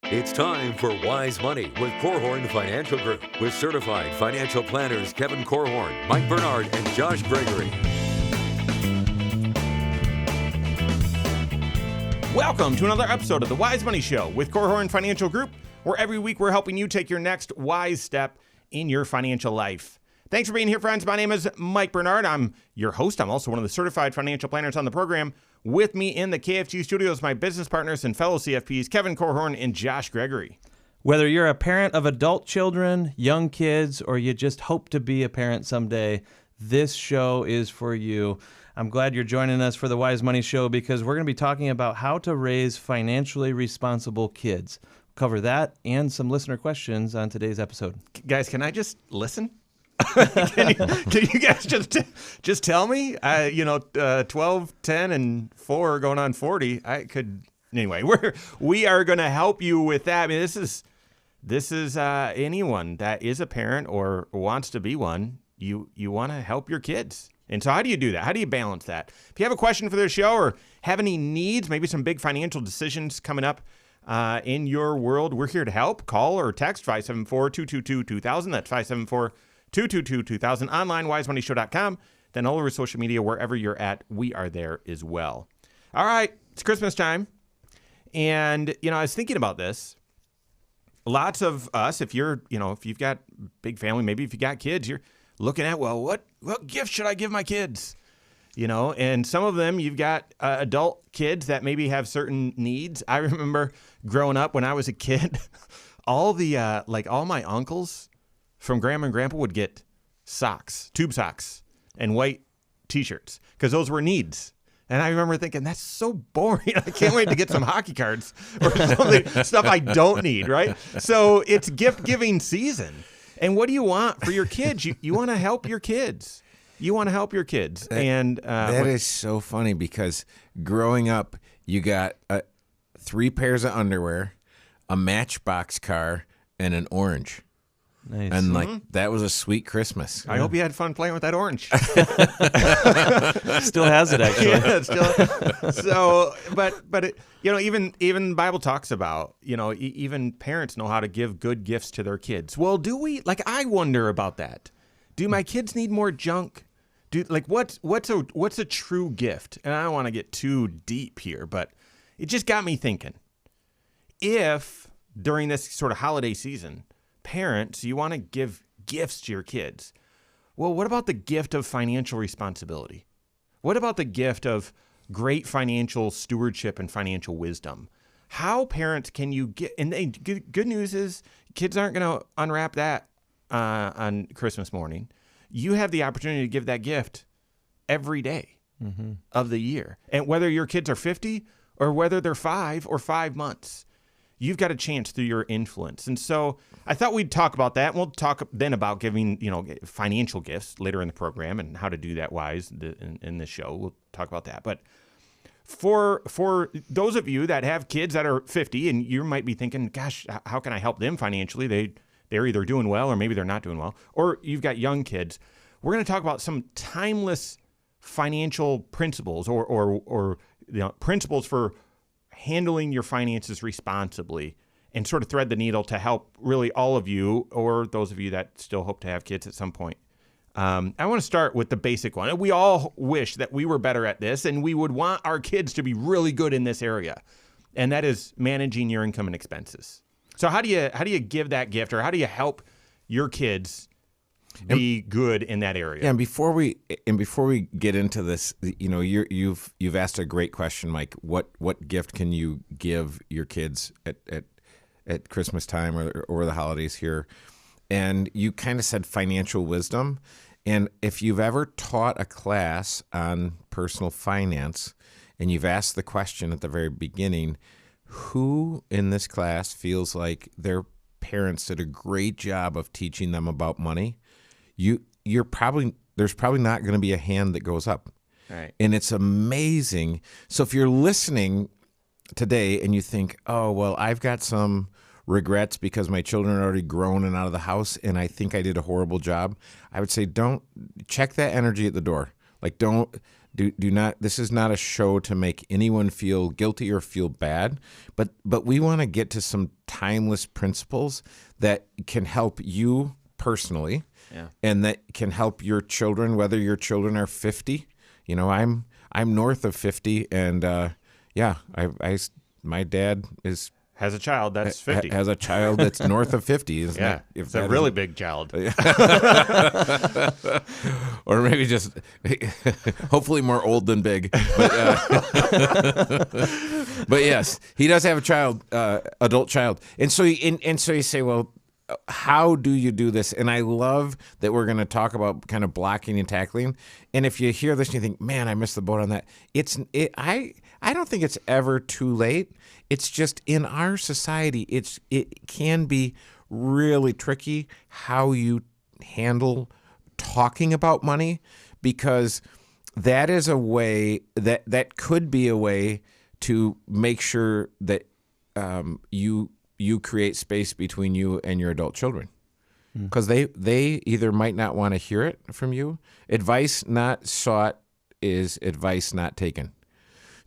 It's time for Wise Money with Korhorn Financial Group with certified financial planners Kevin Korhorn, Mike Bernard, and Josh Gregory. Welcome to another episode of the Wise Money Show with Korhorn Financial Group, where every week we're helping you take your next wise step in your financial life. Thanks for being here, friends. My name is Mike Bernard. I'm your host. I'm also one of the certified financial planners on the program. With me in the KFG studios, my business partners and fellow CFPs, Kevin Korhorn and Josh Gregory. Whether you're a parent of adult children, young kids, or you just hope to be a parent someday, this show is for you. I'm glad you're joining us for the Wise Money Show because we're going to be talking about how to raise financially responsible kids. We'll cover that and some listener questions on today's episode. Guys, can I just listen? can you guys just tell me? 12, 10, and 4 going on 40. I could anyway. We are going to help you with that. I mean, this is anyone that is a parent or wants to be one. You want to help your kids. And so how do you do that? How do you balance that? If you have a question for the show or have any needs, maybe some big financial decisions coming up in your world, we're here to help. Call or text 574-222-2000. That's 574-222-2000. Online, wisemoneyshow.com. Then all over social media, wherever you're at, we are there as well. All right, it's Christmas time. And, I was thinking about this. Lots of us, if you've got big family, maybe if you got kids, you're looking at, well, what gift should I give my kids? And some of them, you've got adult kids that maybe have certain needs. I remember growing up when I was a kid, all my uncles from Grandma and Grandpa would get socks, tube socks, and white T-shirts because those were needs. And I remember thinking, that's so boring. I can't wait to get some hockey cards or something, stuff I don't need, right? So it's gift-giving season. And what do you want for your kids? You want to help your kids. You want to help your kids. That is so funny because growing up, you got 3 pairs of underwear, a Matchbox car, and an orange. Nice. And that was a sweet Christmas. I hope you had fun playing with that orange. Still has it, actually. Yeah, still. So, but it, even the Bible talks about, even parents know how to give good gifts to their kids. Well, do we? I wonder about that. Do my kids need more junk? What's a true gift? And I don't want to get too deep here, but it just got me thinking. If during this sort of holiday season, parents, you want to give gifts to your kids. Well, what about the gift of financial responsibility? What about the gift of great financial stewardship and financial wisdom? How parents can you get, and good news is kids aren't going to unwrap that on Christmas morning. You have the opportunity to give that gift every day of the year. And whether your kids are 50 or whether they're 5 or 5 months, you've got a chance through your influence. And so I thought we'd talk about that. We'll talk then about giving, financial gifts later in the program and how to do that wise in this show. We'll talk about that. But for those of you that have kids that are 50 and you might be thinking, gosh, how can I help them financially? They're either doing well or maybe they're not doing well. Or you've got young kids. We're going to talk about some timeless financial principles or principles for handling your finances responsibly and sort of thread the needle to help really all of you or those of you that still hope to have kids at some point. I want to start with the basic one. We all wish that we were better at this and we would want our kids to be really good in this area. And that is managing your income and expenses. So how do you give that gift or how do you help your kids be good in that area? Yeah, and before we get into this, you've asked a great question, Mike. What gift can you give your kids at Christmas time or the holidays here? And you kind of said financial wisdom. And if you've ever taught a class on personal finance and you've asked the question at the very beginning, who in this class feels like their parents did a great job of teaching them about money? There's probably not going to be a hand that goes up. Right. And it's amazing. So if you're listening today and you think, oh, well, I've got some regrets because my children are already grown and out of the house and I think I did a horrible job, I would say don't check that energy at the door. Don't Do not. This is not a show to make anyone feel guilty or feel bad, but we want to get to some timeless principles that can help you personally, and that can help your children, whether your children are 50. I'm north of 50, and my dad has a child that's 50. Has a child that's north of 50. Isn't yeah, that, it's a really big child. Or maybe just hopefully more old than big. But yes, he does have a child, adult child. And so you say, well, how do you do this? And I love that we're going to talk about kind of blocking and tackling. And if you hear this and you think, man, I missed the boat on that, I don't think it's ever too late. It's just in our society, it can be really tricky how you handle talking about money, because that is a way that could be a way to make sure that you create space between you and your adult children, because they either might not want to hear it from you. Advice not sought is advice not taken.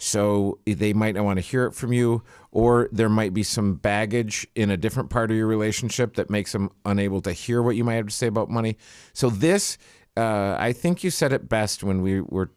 So they might not want to hear it from you, or there might be some baggage in a different part of your relationship that makes them unable to hear what you might have to say about money. So this, I think you said it best when we were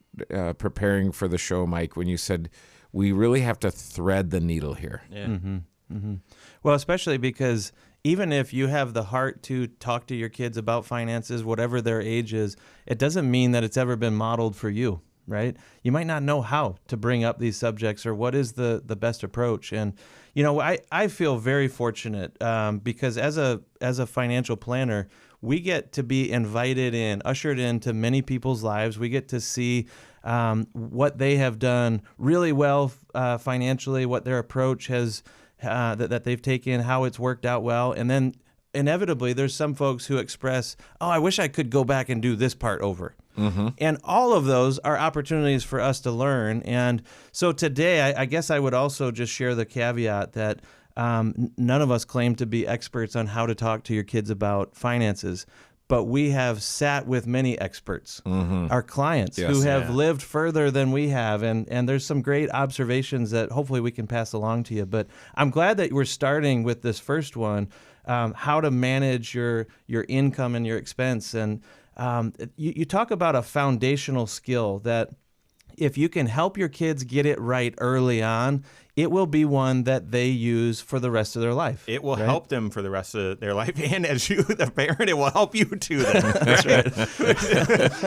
preparing for the show, Mike, when you said we really have to thread the needle here. Yeah. Mm-hmm. Mm-hmm. Well, especially because even if you have the heart to talk to your kids about finances, whatever their age is, it doesn't mean that it's ever been modeled for you, right? You might not know how to bring up these subjects or what is the best approach. And, I feel very fortunate because as a financial planner, we get to be invited in, ushered into many people's lives. We get to see what they have done really well financially, what their approach has that they've taken, how it's worked out well. And then inevitably there's some folks who express, oh, I wish I could go back and do this part over. Mm-hmm. And all of those are opportunities for us to learn. And so today, I guess I would also just share the caveat that none of us claim to be experts on how to talk to your kids about finances, but we have sat with many experts, our clients, who have lived further than we have. And there's some great observations that hopefully we can pass along to you. But I'm glad that we're starting with this first one, how to manage your income and your expense. And you talk about a foundational skill that if you can help your kids get it right early on, it will be one that they use for the rest of their life. It will help them for the rest of their life. And as you, the parent, it will help you too then. That's right.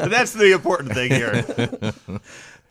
That's the important thing here.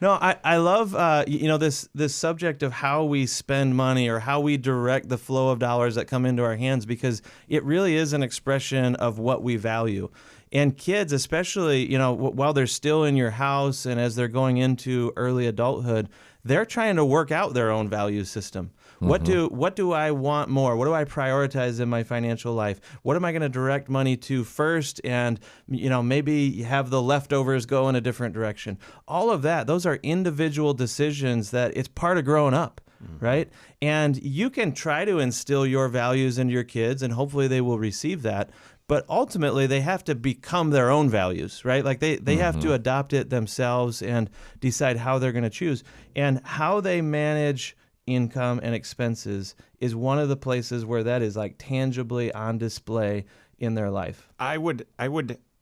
No, I love this subject of how we spend money or how we direct the flow of dollars that come into our hands, because it really is an expression of what we value. And kids, especially, while they're still in your house and as they're going into early adulthood, they're trying to work out their own value system. Mm-hmm. What do I want more? What do I prioritize in my financial life? What am I going to direct money to first? And, maybe have the leftovers go in a different direction. All of that, those are individual decisions that it's part of growing up. Right? And you can try to instill your values into your kids, and hopefully they will receive that. But ultimately, they have to become their own values, right? Like they have to adopt it themselves and decide how they're going to choose. And how they manage income and expenses is one of the places where that is like tangibly on display in their life. I would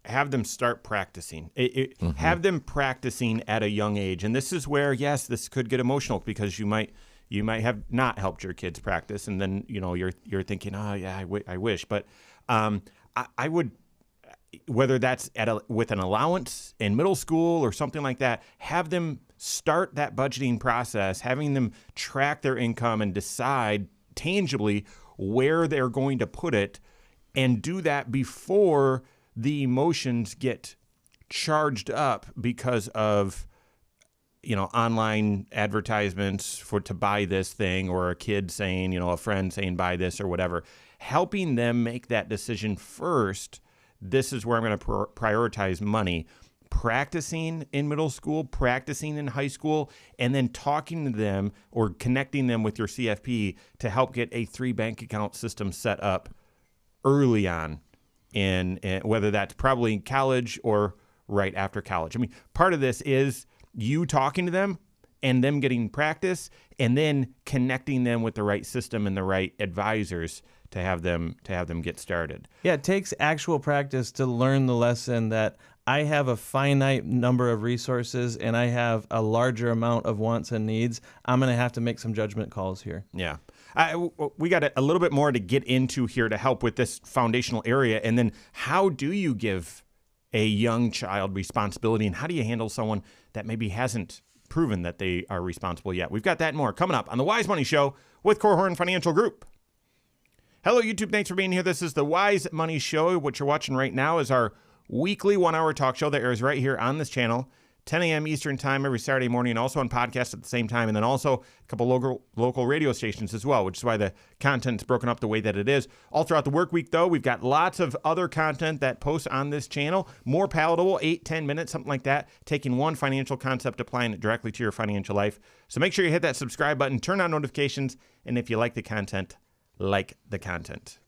have them start practicing. Have them practicing at a young age. And this is where, yes, this could get emotional, because you might have not helped your kids practice, and then you're thinking, oh yeah, I wish. But I would, whether that's with an allowance in middle school or something like that, have them start that budgeting process, having them track their income and decide tangibly where they're going to put it, and do that before the emotions get charged up because of online advertisements to buy this thing, or a kid saying, a friend saying buy this or whatever. Helping them make that decision first. This is where I'm going to prioritize money. Practicing in middle school, practicing in high school, and then talking to them or connecting them with your CFP to help get a 3 bank account system set up early on, in whether that's probably in college or right after college. I mean, part of this is you talking to them and them getting practice, and then connecting them with the right system and the right advisors to have them get started. Yeah, it takes actual practice to learn the lesson that I have a finite number of resources and I have a larger amount of wants and needs. I'm going to have to make some judgment calls here. Yeah. We got a little bit more to get into here to help with this foundational area. And then how do you give a young child responsibility, and how do you handle someone that maybe hasn't proven that they are responsible yet? We've got that and more coming up on the Wise Money Show with Korhorn Financial Group. Hello, YouTube. Thanks for being here. This is the Wise Money Show. What you're watching right now is our weekly 1-hour talk show that airs right here on this channel, 10 a.m. Eastern time every Saturday morning, and also on podcast at the same time, and then also a couple local radio stations as well, which is why the content's broken up the way that it is. All throughout the work week, though, we've got lots of other content that posts on this channel, more palatable, 8-10 minutes, something like that, taking one financial concept, applying it directly to your financial life. So make sure you hit that subscribe button, turn on notifications, and if you like the content, like the content.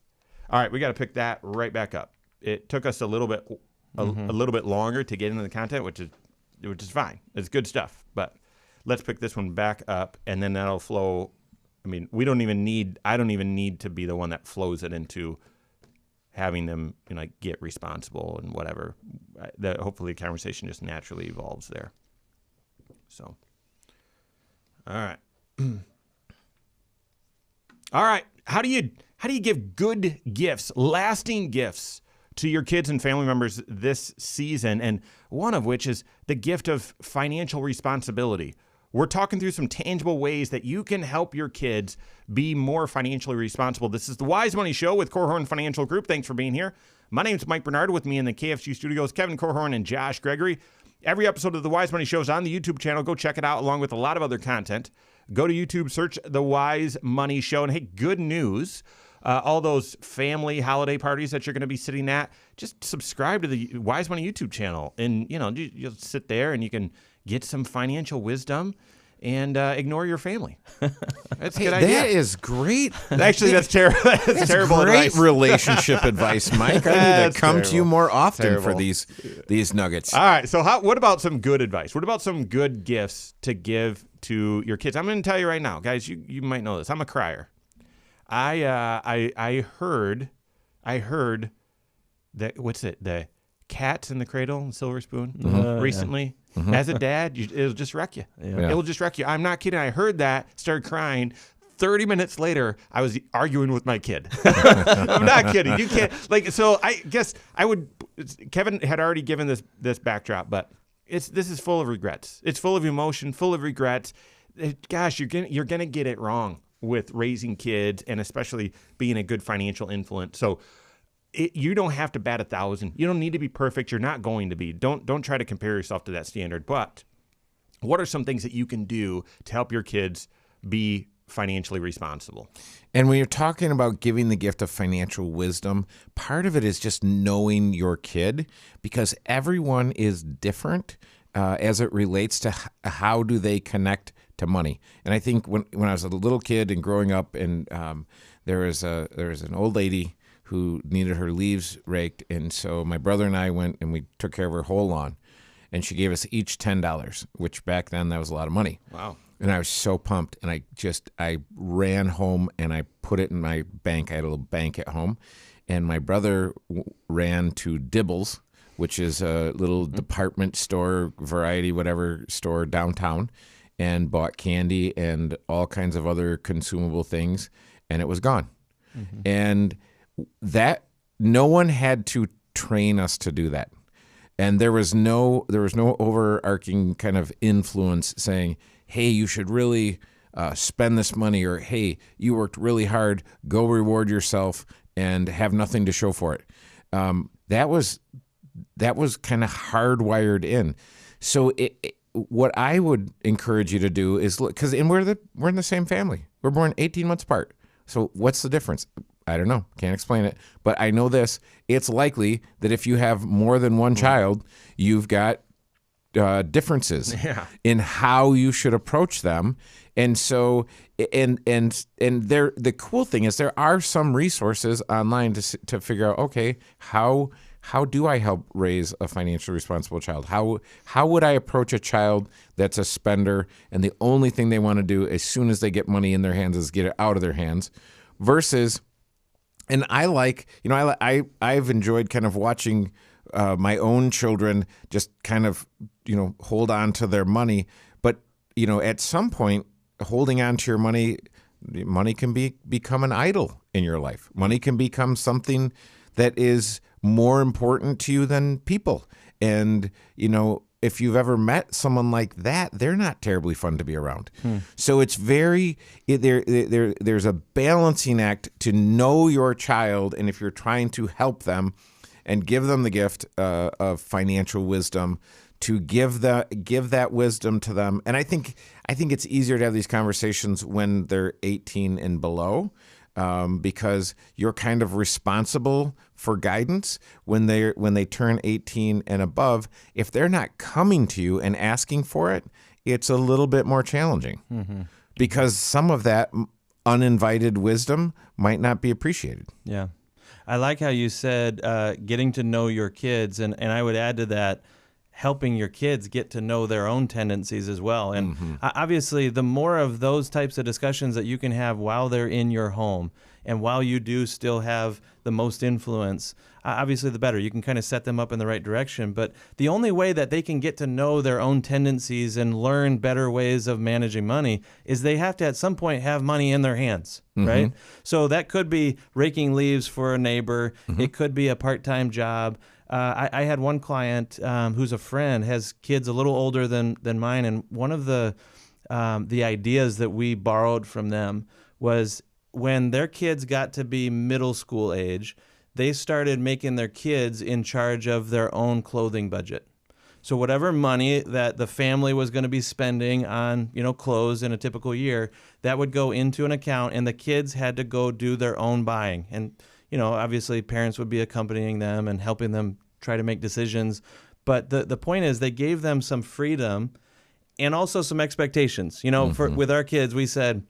All right, we got to pick that right back up. It took us a little bit longer to get into the content, which is fine. It's good stuff. But let's pick this one back up, and then that'll flow. I mean, I don't even need to be the one that flows it into having them, get responsible and whatever. Hopefully the conversation just naturally evolves there. So, all right. All right. How do you give good gifts, lasting gifts to your kids and family members this season? And one of which is the gift of financial responsibility. We're talking through some tangible ways that you can help your kids be more financially responsible. This is the Wise Money Show with Korhorn Financial Group. Thanks for being here. My name's Mike Bernard. With me in the KFG studios, Kevin Korhorn and Josh Gregory. Every episode of the Wise Money Show is on the YouTube channel. Go check it out along with a lot of other content. Go to YouTube, search the Wise Money Show. And hey, good news. All those family holiday parties that you're going to be sitting at, just subscribe to the Wise Money YouTube channel. And, you'll sit there and you can get some financial wisdom and ignore your family. That's a good idea. That is great. Actually, that's terrible. That's terrible great advice. Relationship advice, Mike. I need to come to you more often for these nuggets. All right. So what about some good advice? What about some good gifts to give to your kids? I'm going to tell you right now, guys, you might know this. I'm a crier. I heard that, the Cats in the Cradle and Silver Spoon recently. Yeah. Mm-hmm. As a dad, it'll just wreck you. Yeah. It'll just wreck you. I'm not kidding. I heard that, started crying. 30 minutes later, I was arguing with my kid. I'm not kidding. You can't so I guess Kevin had already given this backdrop, but this is full of regrets. It's full of emotion, full of regrets. Gosh, you're gonna get it wrong with raising kids, and especially being a good financial influence. So you don't have to bat 1,000. You don't need to be perfect. You're not going to be. Don't try to compare yourself to that standard. But what are some things that you can do to help your kids be financially responsible? And when you're talking about giving the gift of financial wisdom, part of it is just knowing your kid, because everyone is different as it relates to how do they connect to money. And I think when I was a little kid and growing up, and there was an old lady who needed her leaves raked, and so my brother and I went and we took care of her whole lawn, and she gave us each $10, which back then that was a lot of money. Wow. And I was so pumped, and I ran home and I put it in my bank. I had a little bank at home, and my brother ran to Dibbles, which is a little department store, variety, whatever store downtown, and bought candy and all kinds of other consumable things, and it was gone. Mm-hmm. And that no one had to train us to do that. And there was no overarching kind of influence saying, hey, you should really spend this money, or hey, you worked really hard, go reward yourself and have nothing to show for it. That was kind of hardwired in. So what I would encourage you to do is look, because we're in the same family. We're born 18 months apart. So what's the difference? I don't know. Can't explain it. But I know this. It's likely that if you have more than one child, you've got differences in how you should approach them. And so, and the cool thing is there are some resources online to figure out, okay, how how do I help raise a financially responsible child? How would I approach a child that's a spender and the only thing they want to do as soon as they get money in their hands is get it out of their hands, versus, and I like, I've enjoyed kind of watching my own children just kind of, hold on to their money. But, at some point, holding on to your money can become an idol in your life. Money can become something that is more important to you than people. And, if you've ever met someone like that, they're not terribly fun to be around. So it's there's a balancing act to know your child. And if you're trying to help them and give them the gift of financial wisdom, to give that wisdom to them. And I think it's easier to have these conversations when they're 18 and below, because you're kind of responsible for guidance when they turn 18 and above. If they're not coming to you and asking for it, it's a little bit more challenging, because some of that uninvited wisdom might not be appreciated. Yeah. I like how you said getting to know your kids, and I would add to that, helping your kids get to know their own tendencies as well. And obviously, the more of those types of discussions that you can have while they're in your home and while you do still have the most influence, obviously the better. You can kind of set them up in the right direction. But the only way that they can get to know their own tendencies and learn better ways of managing money is they have to at some point have money in their hands, right? So that could be raking leaves for a neighbor. It could be a part-time job. I had one client who's a friend, has kids a little older than mine, and one of the ideas that we borrowed from them was when their kids got to be middle school age, they started making their kids in charge of their own clothing budget. So whatever money that the family was going to be spending on, clothes in a typical year, that would go into an account, and the kids had to go do their own buying. And obviously parents would be accompanying them and helping them try to make decisions. But the point is they gave them some freedom and also some expectations. With our kids, we said,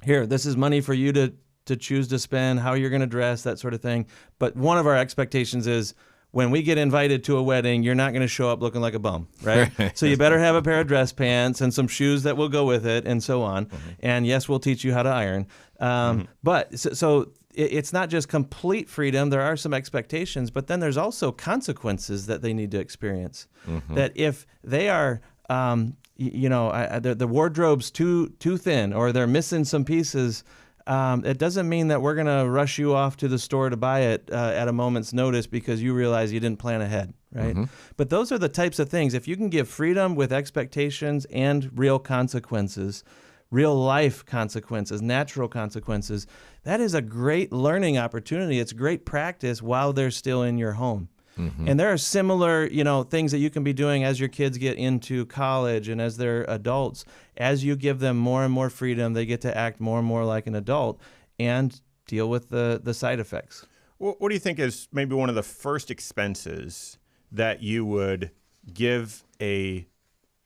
here, this is money for you to choose to spend, how you're going to dress, that sort of thing. But one of our expectations is when we get invited to a wedding, you're not going to show up looking like a bum, right? So you better have a pair of dress pants and some shoes that will go with it and so on. And yes, we'll teach you how to iron. But so it's not just complete freedom. There are some expectations, but then there's also consequences that they need to experience. That if they are, the wardrobe's too thin or they're missing some pieces, it doesn't mean that we're going to rush you off to the store to buy it at a moment's notice because you realize you didn't plan ahead, right? But those are the types of things. If you can give freedom with expectations and real consequences, real life consequences, natural consequences, that is a great learning opportunity. It's great practice while they're still in your home. And there are similar, things that you can be doing as your kids get into college and as they're adults. As you give them more and more freedom, they get to act more and more like an adult and deal with the side effects. What do you think is maybe one of the first expenses that you would give a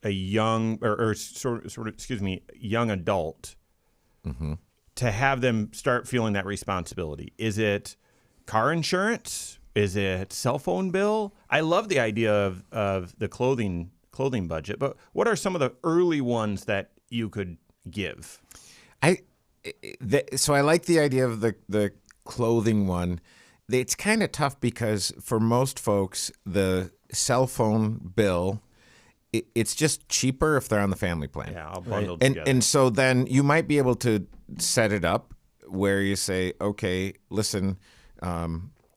young young adult to have them start feeling that responsibility? Is it car insurance? Is it cell phone bill? I love the idea of the clothing budget, but what are some of the early ones that you could give? So I like the idea of the clothing one. It's kind of tough because for most folks, the cell phone bill, it's just cheaper if they're on the family plan. Yeah, I'll bundle together. And so then you might be able to set it up where you say, okay, listen,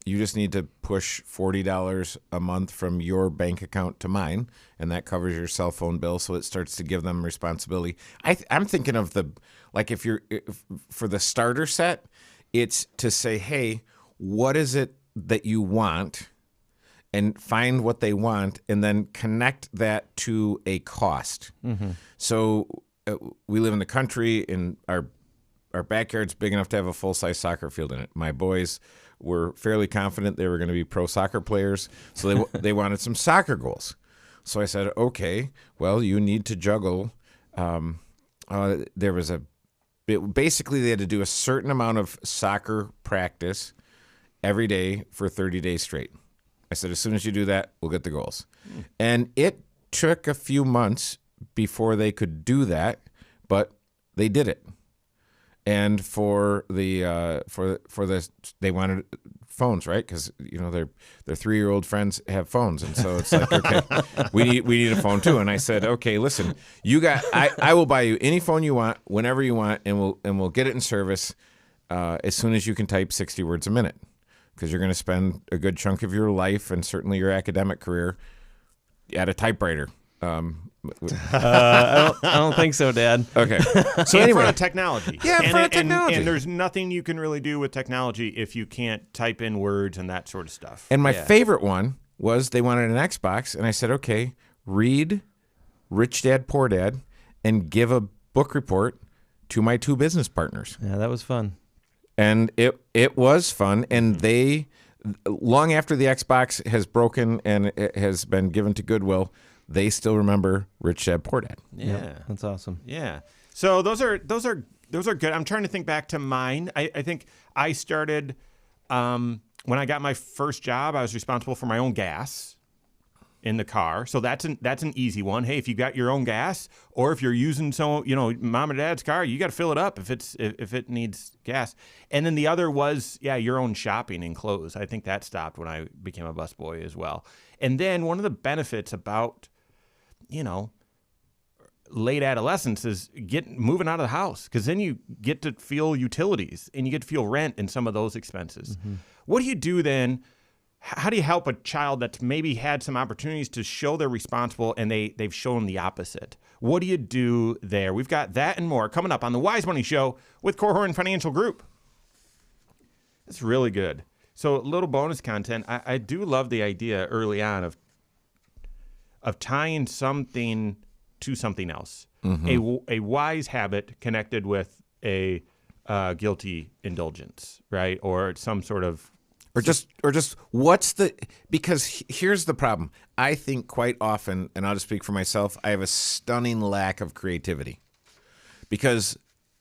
you just need to push $40 a month from your bank account to mine, and that covers your cell phone bill. So it starts to give them responsibility. I'm thinking of for the starter set, it's to say, hey, what is it that you want, and find what they want, and then connect that to a cost. So we live in the country, and our backyard's big enough to have a full-size soccer field in it. My boys were fairly confident they were going to be pro soccer players, so they wanted some soccer goals. So I said, okay, well, you need to juggle. Basically they had to do a certain amount of soccer practice every day for 30 days straight. I said, as soon as you do that, we'll get the goals. And it took a few months before they could do that, but they did it. And for the they wanted phones, right? Because their 3-year-old friends have phones, and so it's like, okay, we need a phone too. And I said, okay, listen, I will buy you any phone you want, whenever you want, and we'll get it in service as soon as you can type 60 words a minute, because you're going to spend a good chunk of your life and certainly your academic career at a typewriter. I don't think so, Dad. Okay. So in front of technology. Yeah, in front of technology. And there's nothing you can really do with technology if you can't type in words and that sort of stuff. And my favorite one was they wanted an Xbox, and I said, okay, read Rich Dad, Poor Dad, and give a book report to my 2 business partners. Yeah, that was fun. And it was fun, and they, long after the Xbox has broken and it has been given to Goodwill, they still remember Rich Dad, Poor Dad. Yeah. That's awesome. Yeah. So those are good. I'm trying to think back to mine. I think I started when I got my first job, I was responsible for my own gas in the car. So that's an easy one. Hey, if you got your own gas, or if you're using mom and dad's car, you got to fill it up if it needs gas. And then the other was your own shopping and clothes. I think that stopped when I became a busboy as well. And then one of the benefits about late adolescence is moving out of the house, because then you get to feel utilities and you get to feel rent and some of those expenses. Mm-hmm. What do you do then? How do you help a child that's maybe had some opportunities to show they're responsible and they've shown the opposite? What do you do there? We've got that and more coming up on the Wise Money Show with Korhorn Financial Group. It's really good. So a little bonus content. I do love the idea early on of tying something to something else. Mm-hmm. A wise habit connected with a guilty indulgence, right? Or some sort of... Or just what's the... Because here's the problem. I think quite often, and I'll just speak for myself, I have a stunning lack of creativity. Because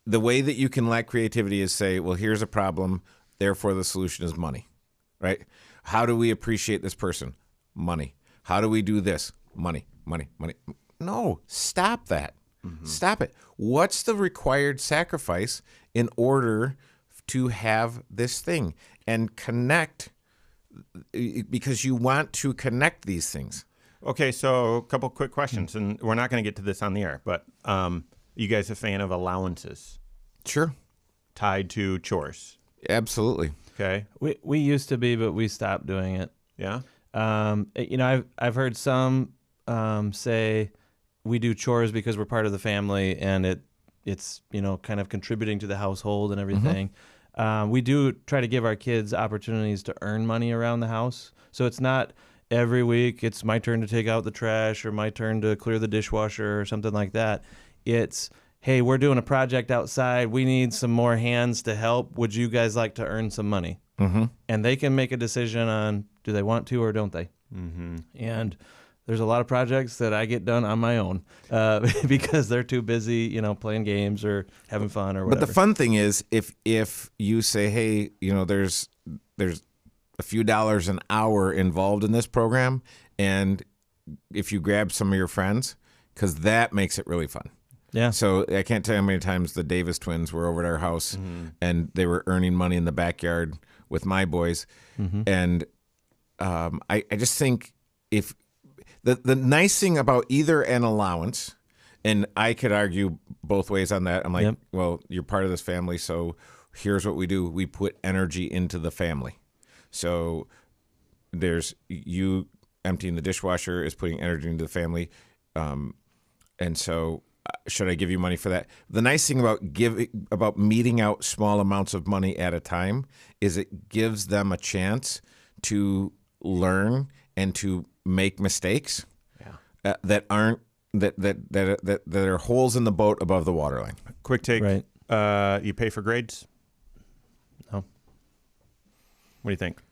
the way that you can lack creativity is say, well, here's a problem, therefore the solution is money, right? How do we appreciate this person? Money. How do we do this? Money, money, money. No, stop that. Mm-hmm. Stop it. What's the required sacrifice in order to have this thing? And connect, because you want to connect these things. Okay, so a couple quick questions, and we're not going to get to this on the air, but you guys a fan of allowances? Sure. Tied to chores? Absolutely. Okay. We used to be, but we stopped doing it. Yeah. I've heard some say we do chores because we're part of the family, and it's kind of contributing to the household and everything. Mm-hmm. We do try to give our kids opportunities to earn money around the house, so it's not every week it's my turn to take out the trash or my turn to clear the dishwasher or something like that. It's, hey, we're doing a project outside. We need some more hands to help. Would you guys like to earn some money? Mm-hmm. And they can make a decision on do they want to or don't they. Mm-hmm. And there's a lot of projects that I get done on my own because they're too busy, playing games or having fun or whatever. But the fun thing is if you say, hey, there's a few dollars an hour involved in this program, and if you grab some of your friends, because that makes it really fun. Yeah. So I can't tell you how many times the Davis twins were over at our house, mm-hmm. and they were earning money in the backyard with my boys. Mm-hmm. And I just think if the nice thing about either an allowance, and I could argue both ways on that. I'm like, yep. Well, you're part of this family, so here's what we do. We put energy into the family. So there's you emptying the dishwasher is putting energy into the family. And so should I give you money for that? The nice thing about meeting out small amounts of money at a time is it gives them a chance to learn and to make mistakes that aren't that are holes in the boat above the waterline. Quick take. Right. You pay for grades? No. What do you think?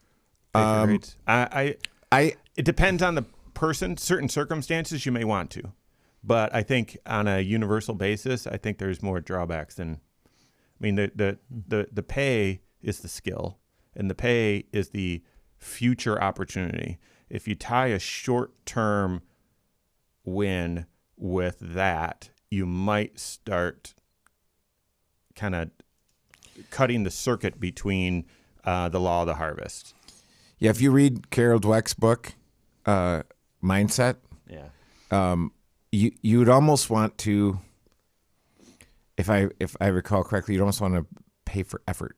Pay for grades? It depends on the person. Certain circumstances you may want to, but I think on a universal basis, I think there's more drawbacks than. I mean, the pay is the skill, and the pay is the future opportunity. If you tie a short-term win with that, you might start kind of cutting the circuit between the law of the harvest. Yeah, if you read Carol Dweck's book, Mindset, you would almost want to, if I recall correctly, you'd almost want to pay for effort,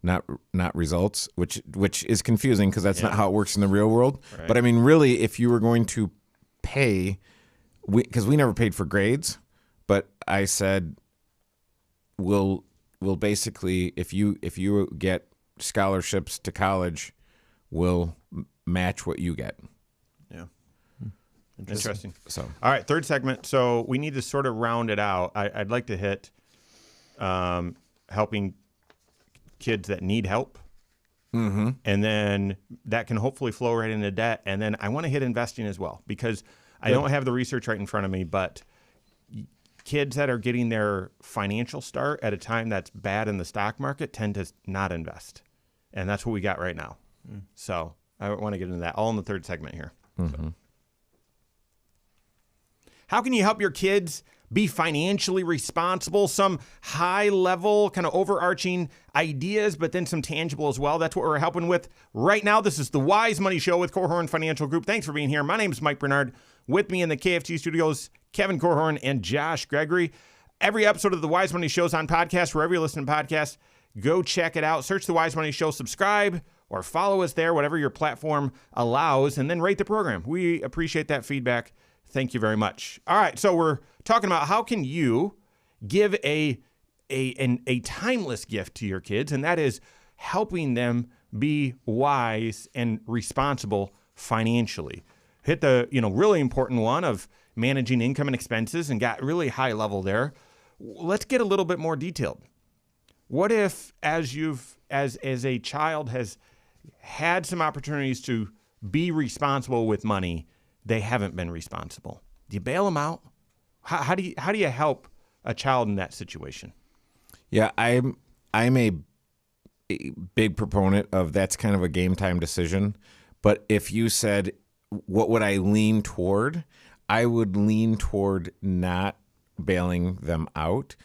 not results, which is confusing because that's not how it works in the real world. Right. But I mean, really, if you were going to pay, because we never paid for grades, but I said, we'll basically, if you get scholarships to college, we'll match what you get. Yeah. Interesting. So, all right, third segment. So we need to sort of round it out. I'd like to hit helping kids that need help. Mm-hmm. And then that can hopefully flow right into debt. And then I want to hit investing as well, because I don't have the research right in front of me, but kids that are getting their financial start at a time that's bad in the stock market tend to not invest. And that's what we got right now. So I want to get into that all in the third segment here. Mm-hmm. So. How can you help your kids be financially responsible? Some high level kind of overarching ideas, but then some tangible as well. That's what we're helping with right now. This is the Wise Money Show with Korhorn Financial Group. Thanks for being here. My name is Mike Bernard. With me in the KFT studios, Kevin Korhorn and Josh Gregory. Every episode of the Wise Money Show is on podcast, wherever you listen to podcasts. Go check it out. Search the Wise Money Show, subscribe, or follow us there, whatever your platform allows, and then rate the program. We appreciate that feedback. Thank you very much. All right, so we're talking about how can you give a timeless gift to your kids, and that is helping them be wise and responsible financially. Hit the really important one of managing income and expenses, and got really high level there. Let's get a little bit more detailed. What if, as a child has had some opportunities to be responsible with money, they haven't been responsible? Do you bail them out? How do you help a child in that situation? Yeah, I'm a big proponent of that's kind of a game time decision. But if you said, what would I lean toward? I would lean toward not bailing them out.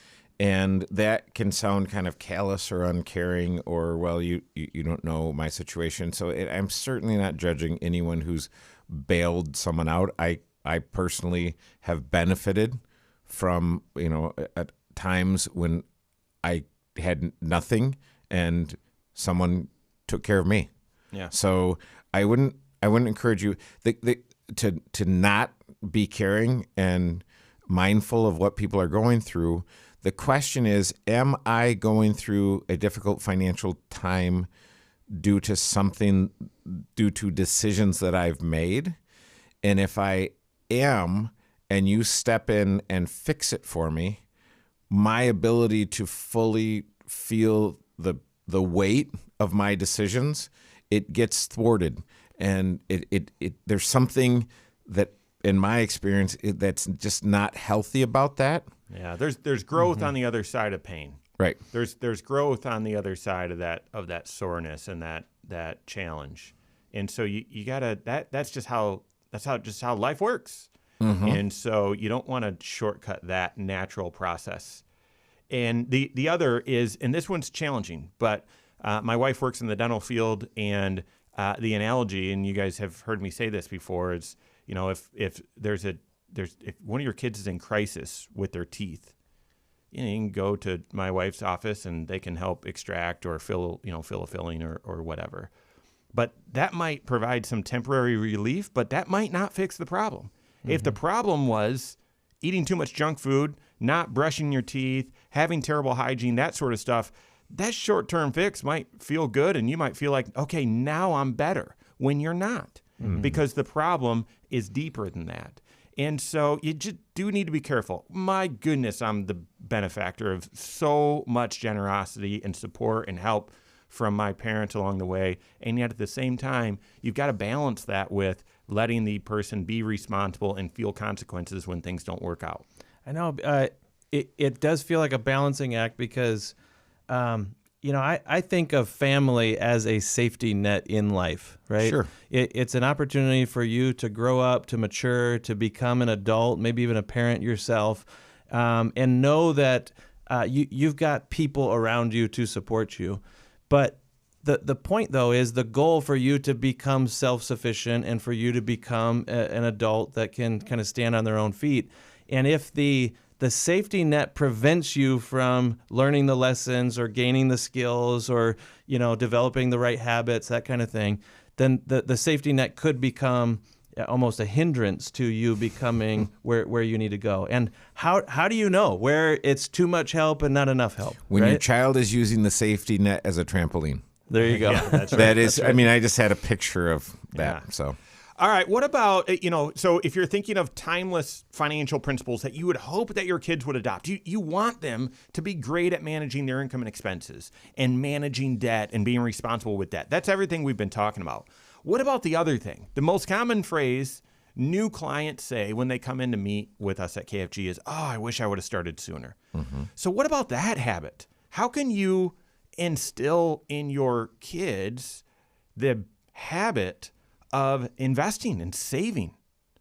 And that can sound kind of callous or uncaring or, well, you don't know my situation. So I'm certainly not judging anyone who's bailed someone out. I personally have benefited from, at times when I had nothing and someone took care of me. Yeah. So I wouldn't encourage you to not be caring and mindful of what people are going through. The question is, am I going through a difficult financial time due to decisions that I've made? And if I am, and you step in and fix it for me, my ability to fully feel the weight of my decisions, it gets thwarted. And there's something that, in my experience, that's just not healthy about that. Yeah, there's growth on the other side of pain. Right. There's growth on the other side of that soreness and that challenge. And so you gotta that's just how life works. Mm-hmm. And so you don't want to shortcut that natural process. And the other is, and this one's challenging, but my wife works in the dental field, and the analogy, and you guys have heard me say this before, is if one of your kids is in crisis with their teeth, you can go to my wife's office and they can help extract or fill a filling or whatever. But that might provide some temporary relief, but that might not fix the problem. Mm-hmm. If the problem was eating too much junk food, not brushing your teeth, having terrible hygiene, that sort of stuff, that short-term fix might feel good and you might feel like, okay, now I'm better, when you're not, because the problem is deeper than that. And so you just do need to be careful. My goodness, I'm the benefactor of so much generosity and support and help from my parents along the way. And yet at the same time, you've got to balance that with letting the person be responsible and feel consequences when things don't work out. I know it does feel like a balancing act because I think of family as a safety net in life, right? Sure. It's an opportunity for you to grow up, to mature, to become an adult, maybe even a parent yourself, and know that you've got people around you to support you. But the point, though, is the goal for you to become self-sufficient and for you to become an adult that can kind of stand on their own feet. And if the safety net prevents you from learning the lessons or gaining the skills or, developing the right habits, that kind of thing, then the safety net could become almost a hindrance to you becoming where you need to go. And how do you know where it's too much help and not enough help? When right? your child is using the safety net as a trampoline. There you go. Yeah, that's right. That is, I mean, I just had a picture of that. Yeah. So. All right. What about, so if you're thinking of timeless financial principles that you would hope that your kids would adopt, you want them to be great at managing their income and expenses and managing debt and being responsible with debt. That's everything we've been talking about. What about the other thing? The most common phrase new clients say when they come in to meet with us at KFG is, oh, I wish I would have started sooner. Mm-hmm. So what about that habit? How can you instill in your kids the habit of investing and saving?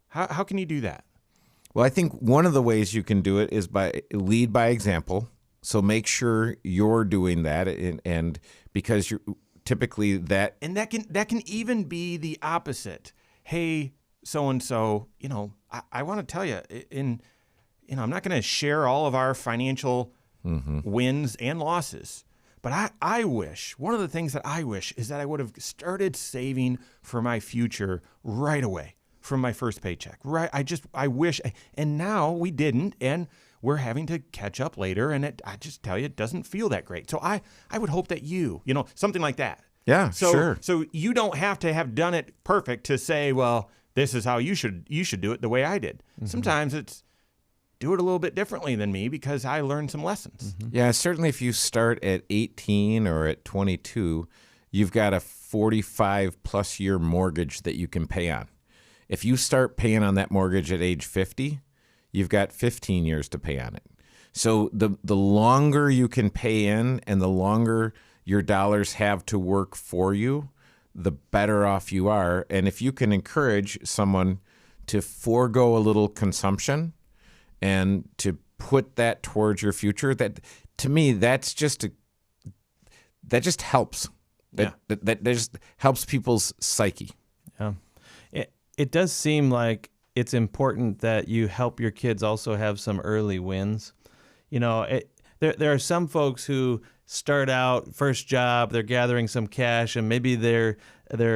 How can you do that? Well, I think one of the ways you can do it is lead by example. So make sure you're doing that, and because you're typically that, and that can even be the opposite. Hey, so and so, I want to tell you, I'm not going to share all of our financial wins and losses. But I wish, one of the things that I wish is that I would have started saving for my future right away from my first paycheck. Right? I wish, and now we didn't, and we're having to catch up later, and I just tell you, it doesn't feel that great. So I would hope that something like that. Yeah, so, sure. So you don't have to have done it perfect to say, well, this is how you should do it the way I did. Mm-hmm. Sometimes it's, do it a little bit differently than me because I learned some lessons. Mm-hmm. Yeah, certainly if you start at 18 or at 22, you've got a 45-plus year mortgage that you can pay on. If you start paying on that mortgage at age 50, you've got 15 years to pay on it. So the longer you can pay in and the longer your dollars have to work for you, the better off you are. And if you can encourage someone to forego a little consumption and to put that towards your future, that to me, that just helps. That just helps people's psyche. Yeah, it does seem like it's important that you help your kids also have some early wins. There are some folks who start out first job, they're gathering some cash, and maybe they're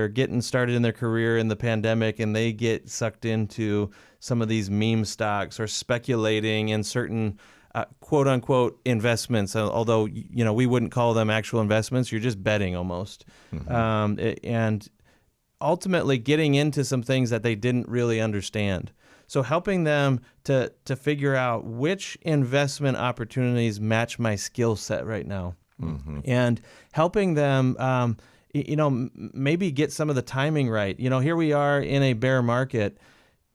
getting started in their career in the pandemic, and they get sucked into some of these meme stocks or speculating in certain quote unquote investments. Although we wouldn't call them actual investments, you're just betting almost, and ultimately getting into some things that they didn't really understand. So helping them to figure out which investment opportunities match my skill set right now, and helping them, maybe get some of the timing right. Here we are in a bear market.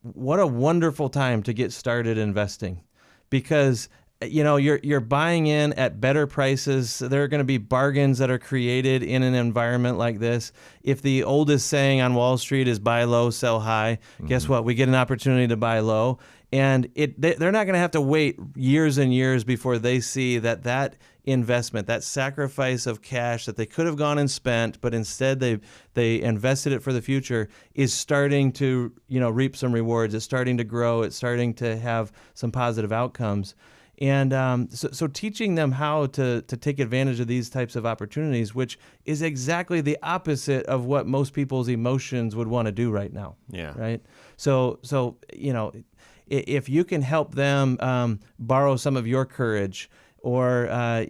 What a wonderful time to get started investing, because you're buying in at better prices. There are going to be bargains that are created in an environment like this. If the oldest saying on Wall Street is buy low, sell high, guess what? We get an opportunity to buy low. And they're not going to have to wait years and years before they see that investment, that sacrifice of cash that they could have gone and spent, but instead they invested it for the future, is starting to reap some rewards. It's starting to grow. It's starting to have some positive outcomes. And so teaching them how to take advantage of these types of opportunities, which is exactly the opposite of what most people's emotions would want to do right now. Yeah. Right. So if you can help them borrow some of your courage, or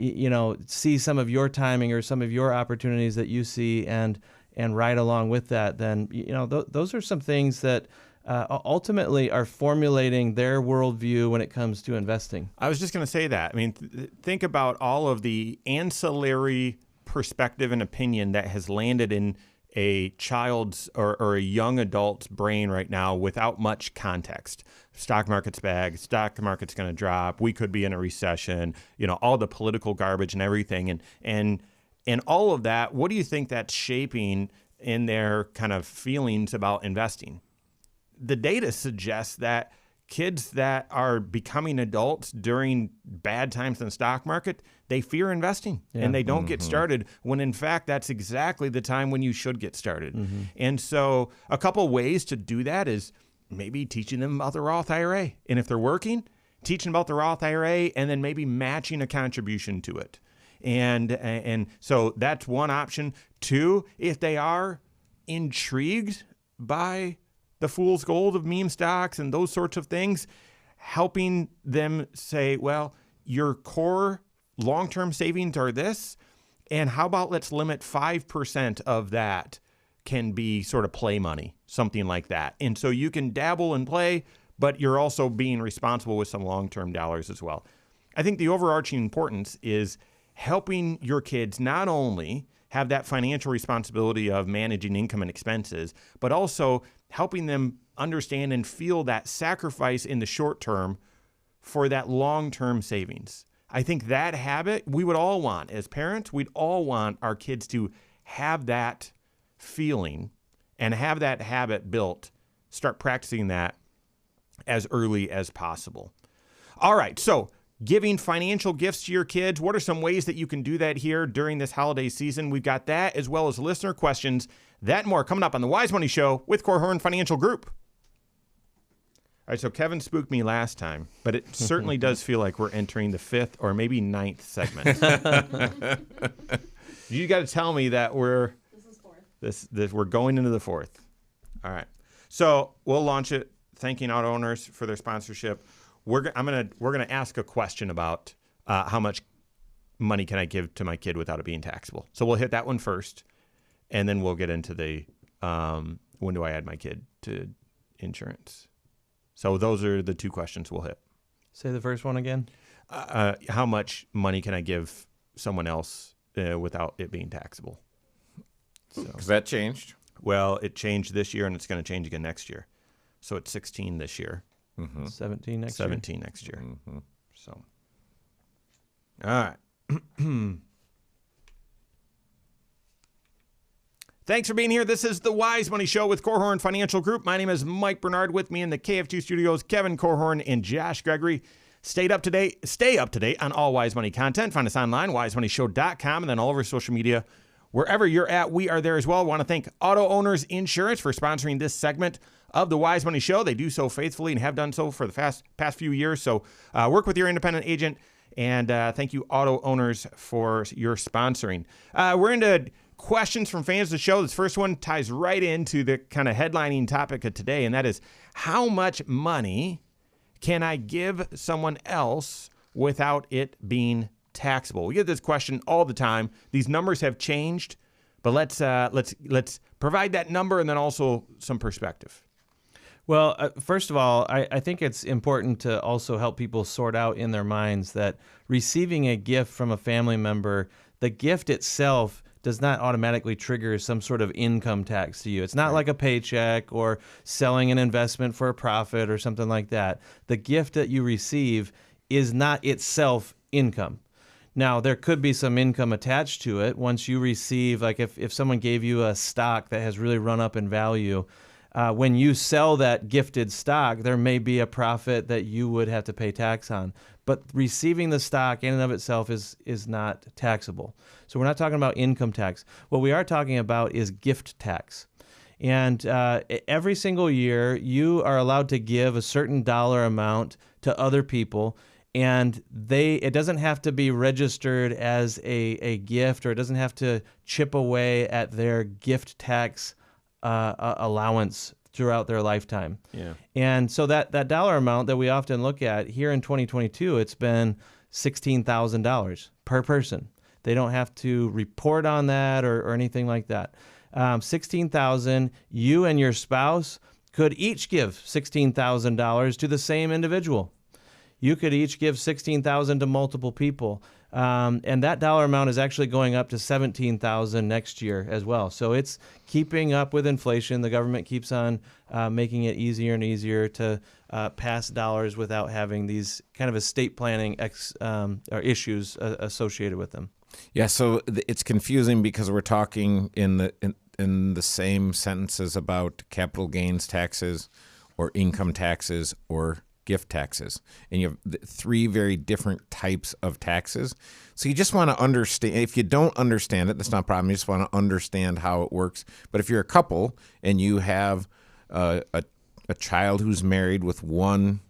see some of your timing or some of your opportunities that you see, and ride along with that, then those are some things that ultimately are formulating their worldview when it comes to investing. I was just going to say that. I mean, think about all of the ancillary perspective and opinion that has landed in a child's or a young adult's brain right now without much context. Stock market's bad, stock market's going to drop, we could be in a recession, all the political garbage and everything. And And all of that, what do you think that's shaping in their kind of feelings about investing? The data suggests that kids that are becoming adults during bad times in the stock market, they fear investing and they don't get started, when in fact that's exactly the time when you should get started. And so a couple ways to do that is maybe teaching them about the Roth IRA. And if they're working, teaching about the Roth IRA and then maybe matching a contribution to it. And so that's one option. Two, if they are intrigued by the fool's gold of meme stocks and those sorts of things, helping them say, well, your core long-term savings are this, and how about let's limit 5% of that can be sort of play money, something like that. And so you can dabble and play, but you're also being responsible with some long-term dollars as well. I think the overarching importance is helping your kids not only have that financial responsibility of managing income and expenses, but also helping them understand and feel that sacrifice in the short term for that long-term savings. I think that habit we would all want as parents, we'd all want our kids to have that feeling and have that habit built, start practicing that as early as possible. All right, so giving financial gifts to your kids. What are some ways that you can do that here during this holiday season? We've got that as well as listener questions. That and more coming up on the Wise Money Show with Korhorn Financial Group. All right, so Kevin spooked me last time, but it certainly does feel like we're entering the 5th or maybe 9th segment. You got to tell me that we're we're going into the 4th. All right, so we'll launch it. Thanking auto owners for their sponsorship. We're gonna ask a question about how much money can I give to my kid without it being taxable. So we'll hit that one first, and then we'll get into the when do I add my kid to insurance. So those are the 2 questions we'll hit. Say the first one again. How much money can I give someone else without it being taxable? Because that changed. Well, it changed this year, and it's going to change again next year. So it's 16 this year. 17 next 17 year. next year. So, all right. Thanks for being here. This is the Wise Money Show with Korhorn Financial Group. My name is Mike Bernard. With me in the KF2 studios, Kevin Korhorn and Josh Gregory. Stay up to date on all Wise Money content. Find us online, wisemoneyshow.com, and then all over social media. Wherever you're at, we are there as well. I want to thank Auto Owners Insurance for sponsoring this segment of the Wise Money Show. They do so faithfully and have done so for the past few years. So work with your independent agent, and thank you, Auto Owners, for your sponsoring. We're into questions from fans of the show. This first one ties right into the kind of headlining topic of today, and that is, how much money can I give someone else without it being taxable? We get this question all the time. These numbers have changed, but let's provide that number and then also some perspective. Well, first of all, I think it's important to also help people sort out in their minds that receiving a gift from a family member, the gift itself does not automatically trigger some sort of income tax to you. It's not like a paycheck or selling an investment for a profit or something like that. The gift that you receive is not itself income. Now, there could be some income attached to it once you receive, like if someone gave you a stock that has really run up in value, when you sell that gifted stock, there may be a profit that you would have to pay tax on. But receiving the stock in and of itself is not taxable. So we're not talking about income tax. What we are talking about is gift tax. And every single year, you are allowed to give a certain dollar amount to other people, and it doesn't have to be registered as a gift, or it doesn't have to chip away at their gift tax allowance throughout their lifetime. Yeah. And so that dollar amount that we often look at here in 2022, it's been $16,000 per person. They don't have to report on that or anything like that. $16,000, you and your spouse could each give $16,000 to the same individual. You could each give $16,000 to multiple people. And that dollar amount is actually going up to $17,000 next year as well. So it's keeping up with inflation. The government keeps on making it easier and easier to pass dollars without having these kind of estate planning issues associated with them. Yeah, so it's confusing because we're talking in the same sentences about capital gains taxes or income taxes or gift taxes. And you have three very different types of taxes. So you just want to understand. If you don't understand it, that's not a problem. You just want to understand how it works. But if you're a couple and you have a child who's married with one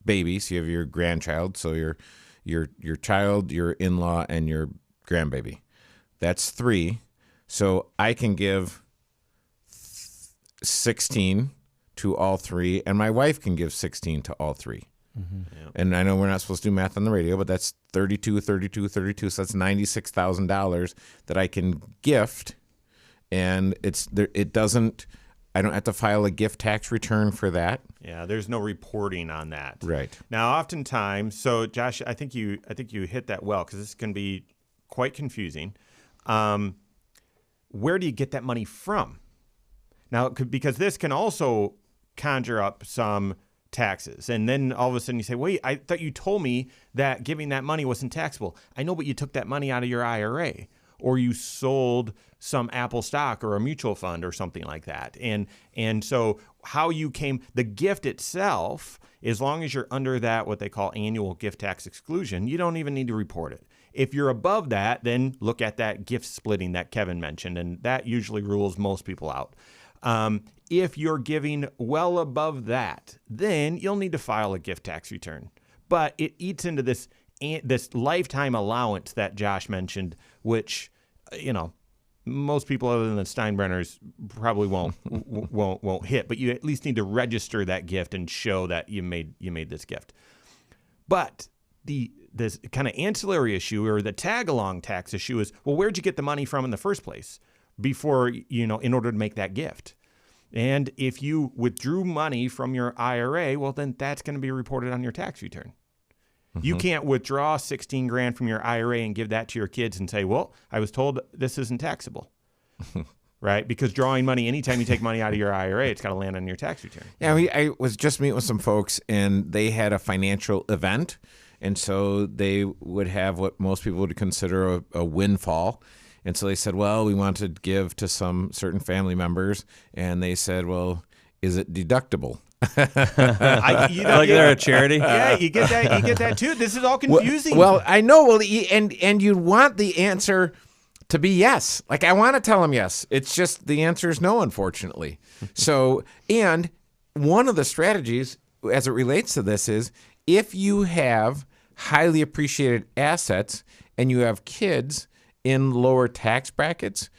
baby, so you have your grandchild, so your child, your in-law, and your grandbaby. That's three. So I can give 16 to all three, and my wife can give 16 to all three. Mm-hmm. Yep. And I know we're not supposed to do math on the radio, but that's 32, 32, 32. So that's $96,000 that I can gift, and I don't have to file a gift tax return for that. Yeah, there's no reporting on that. Right. Now, oftentimes, so Josh, I think you hit that well, because this can be quite confusing. Where do you get that money from? Now, because this can also conjure up some taxes. And then all of a sudden you say, wait, I thought you told me that giving that money wasn't taxable. I know, but you took that money out of your IRA, or you sold some Apple stock or a mutual fund or something like that. And so how you came, the gift itself, as long as you're under that, what they call annual gift tax exclusion, you don't even need to report it. If you're above that, then look at that gift splitting that Kevin mentioned, and that usually rules most people out. If you're giving well above that, then you'll need to file a gift tax return. But it eats into this lifetime allowance that Josh mentioned, which, most people other than the Steinbrenners probably won't hit. But you at least need to register that gift and show that you made this gift. But this kind of ancillary issue, or the tag-along tax issue, is, well, where'd you get the money from in the first place before, in order to make that gift? And if you withdrew money from your IRA, well, then that's going to be reported on your tax return. Mm-hmm. You can't withdraw $16,000 from your IRA and give that to your kids and say, well, I was told this isn't taxable. Right? Because drawing money, anytime you take money out of your IRA, it's got to land on your tax return. Yeah, I was just meeting with some folks, and they had a financial event. And so they would have what most people would consider a windfall. And so they said, well, we want to give to some certain family members. And they said, well, is it deductible? They're a charity? Yeah, you get that too. This is all confusing. Well, I know. Well, and you want the answer to be yes. Like, I want to tell them yes. It's just the answer is no, unfortunately. So, and one of the strategies as it relates to this is, if you have highly appreciated assets and you have kids in lower tax brackets,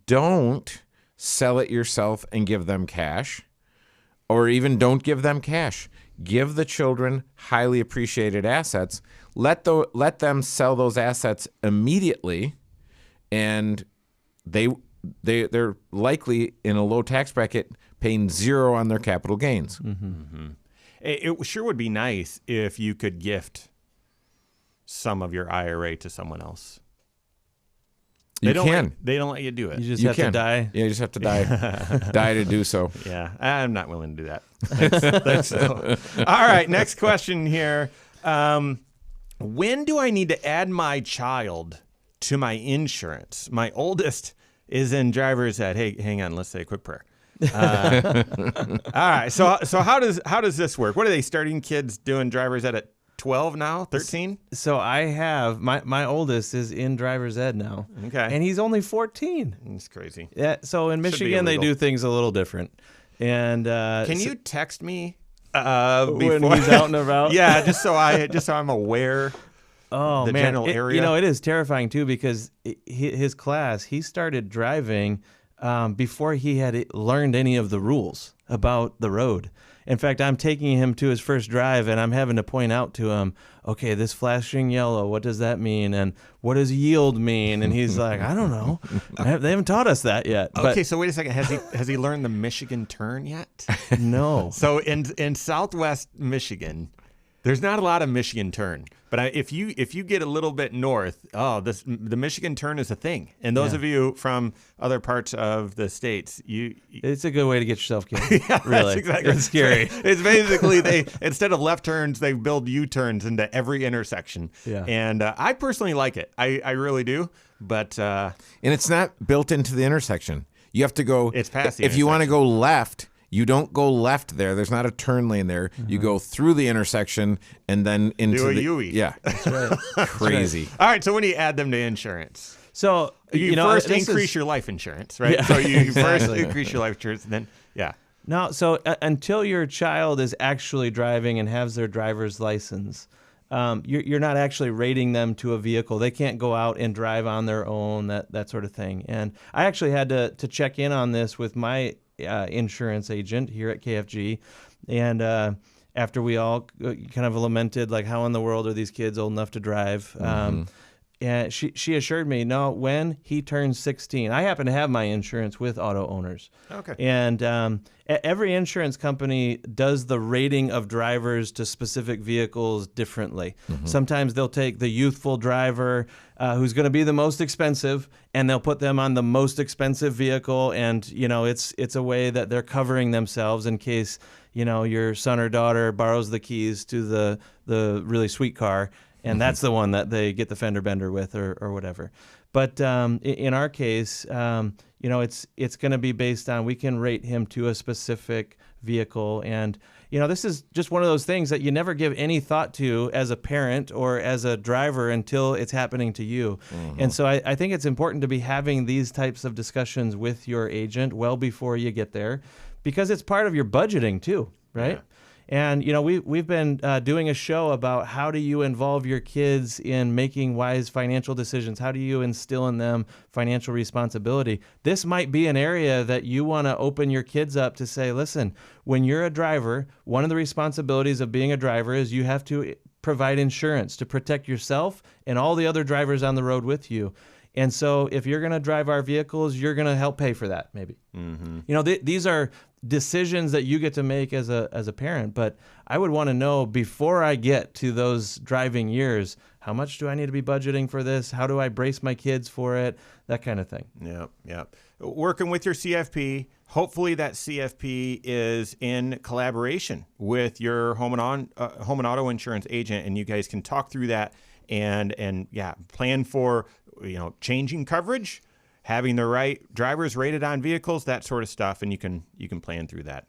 don't sell it yourself and give them cash, or even don't give them cash. Give the children highly appreciated assets. Let them sell those assets immediately, and they're likely in a low tax bracket paying zero on their capital gains. Mm-hmm. Mm-hmm. It sure would be nice if you could gift some of your IRA to someone else. They don't let you do it. You just have to die. Yeah, you just have to die to do so. Yeah, I'm not willing to do that. Thanks, though. All right, next question here. When do I need to add my child to my insurance? My oldest is in driver's ed. Hey, hang on. Let's say a quick prayer. All right. So how does this work? What are they starting kids doing driver's ed at 12 now? 13? So I have my oldest is in driver's ed now. Okay. And he's only 14. It's crazy. Yeah. So in Michigan they do things a little different. And can you text me before when he's out and about? Yeah, just so I'm aware. Oh, the man. general area. It is terrifying too, because his class, he started driving before he had learned any of the rules about the road. In fact, I'm taking him to his first drive, and I'm having to point out to him, okay, this flashing yellow, what does that mean? And what does yield mean? And he's like, I don't know. They haven't taught us that yet. Okay, so wait a second. Has he learned the Michigan turn yet? No. So in Southwest Michigan, There's not a lot of Michigan turn, but if you get a little bit north, the Michigan turn is a thing. And those of you from other parts of the states, it's a good way to get yourself killed. Yeah, really, that's exactly. it's scary. It's basically they instead of left turns, they build U-turns into every intersection. Yeah. And I personally like it. I really do. But and it's not built into the intersection. You have to go. It's past the if you want to intersection. go left. You don't go left there. There's not a turn lane there. You go through the intersection and then into Do a the U-E. Yeah, That's right. crazy. all right, so when do you add them to insurance? So You know, first this increase is- your life insurance, right? Yeah, So you first exactly. increase your life insurance, and then No, so until your child is actually driving and has their driver's license, you're not actually rating them to a vehicle. They can't go out and drive on their own, that sort of thing. And I actually had to check in on this with my insurance agent here at KFG, and after we all kind of lamented, like, how in the world are these kids old enough to drive? And she assured me, no, when he turns 16, I happen to have my insurance with auto owners. Okay. And every insurance company does the rating of drivers to specific vehicles differently. Sometimes they'll take the youthful driver who's going to be the most expensive, and they'll put them on the most expensive vehicle. And, it's a way that they're covering themselves in case, your son or daughter borrows the keys to the really sweet car. And that's the one that they get the fender bender with or whatever. But in our case, it's going to be based on, we can rate him to a specific vehicle. And, this is just one of those things that you never give any thought to as a parent or as a driver until it's happening to you. And so I think it's important to be having these types of discussions with your agent well before you get there, because it's part of your budgeting too, right? Yeah. And, we've been doing a show about how do you involve your kids in making wise financial decisions? How do you instill in them financial responsibility? This might be an area that you want to open your kids up to say, listen, when you're a driver, one of the responsibilities of being a driver is you have to provide insurance to protect yourself and all the other drivers on the road with you. And so if you're going to drive our vehicles, you're going to help pay for that, maybe. These are decisions that you get to make as a parent, but I would want to know before I get to those driving years, how much do I need to be budgeting for this? How do I brace my kids for it? That kind of thing. Yeah. Working with your CFP, hopefully that CFP is in collaboration with your home and auto insurance agent, and you guys can talk through that and plan for changing coverage, having the right drivers rated on vehicles, that sort of stuff, and you can plan through that.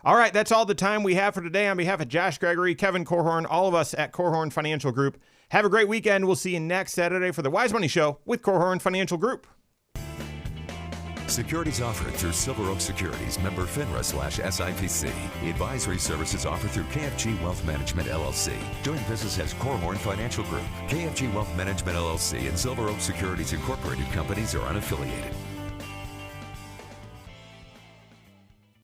All right, that's all the time we have for today. On behalf of Josh Gregory, Kevin Korhorn, all of us at Korhorn Financial Group, have a great weekend. We'll see you next Saturday for the Wise Money Show with Korhorn Financial Group. Securities offered through Silver Oak Securities, member FINRA/SIPC. Advisory services offered through KFG Wealth Management, LLC. Doing business as Korhorn Financial Group. KFG Wealth Management, LLC and Silver Oak Securities Incorporated companies are unaffiliated.